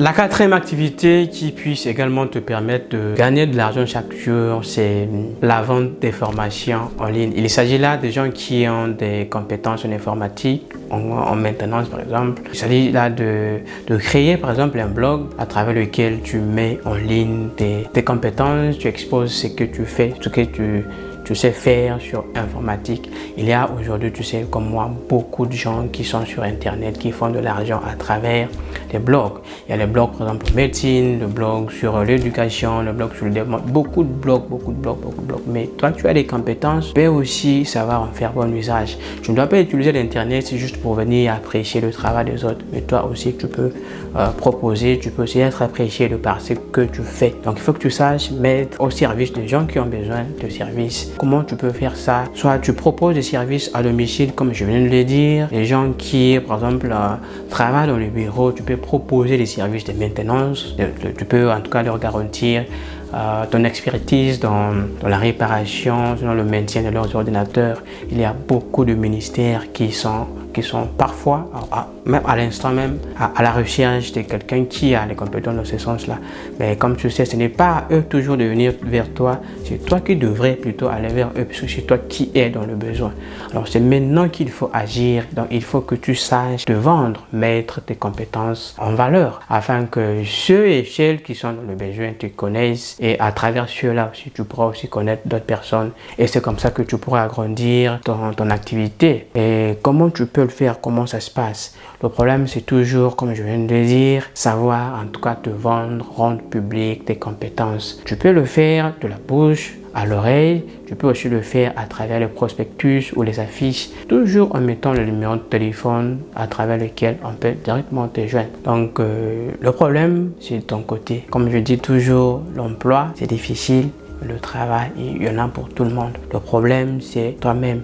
La quatrième activité qui puisse également te permettre de gagner de l'argent chaque jour, c'est la vente des formations en ligne. Il s'agit là de gens qui ont des compétences en informatique, en maintenance par exemple. Il s'agit là de créer par exemple un blog à travers lequel tu mets en ligne tes compétences, tu exposes ce que tu fais, ce que tu sais faire sur informatique. Il y a aujourd'hui, tu sais, comme moi, beaucoup de gens qui sont sur Internet, qui font de l'argent à travers des blogs. Il y a les blogs, par exemple, médecine, le blog sur l'éducation, le blog sur le développement, beaucoup de blogs. Mais toi, tu as des compétences, tu peux aussi savoir en faire bon usage. Tu ne dois pas utiliser l'Internet juste pour venir apprécier le travail des autres, mais toi aussi, tu peux proposer, tu peux aussi être apprécié de par ce que tu fais. Donc, il faut que tu saches mettre au service des gens qui ont besoin de services. Comment tu peux faire ça? Soit tu proposes des services à domicile, comme je viens de le dire. Les gens qui, par exemple, travaillent dans le bureau, tu peux proposer des services de maintenance. Tu peux en tout cas leur garantir ton expertise dans la réparation, dans le maintien de leurs ordinateurs. Il y a beaucoup de ministères qui sont parfois, même à l'instant même, à la recherche de quelqu'un qui a les compétences dans ce sens-là. Mais comme tu sais, ce n'est pas à eux toujours de venir vers toi, c'est toi qui devrais plutôt aller vers eux, parce que c'est toi qui es dans le besoin. Alors c'est maintenant qu'il faut agir, donc il faut que tu saches te vendre, mettre tes compétences en valeur, afin que ceux et celles qui sont dans le besoin te connaissent, et à travers ceux-là aussi, tu pourras aussi connaître d'autres personnes, et c'est comme ça que tu pourras agrandir ton activité. Et comment tu peux le faire, comment ça se passe? Le problème, c'est toujours, comme je viens de le dire, savoir en tout cas te vendre, rendre public tes compétences. Tu peux le faire de la bouche à l'oreille, tu peux aussi le faire à travers les prospectus ou les affiches, toujours en mettant le numéro de téléphone à travers lequel on peut directement te joindre. Donc le problème, c'est de ton côté. Comme je dis toujours, l'emploi, c'est difficile. Le travail, il y en a pour tout le monde. Le problème, c'est toi-même.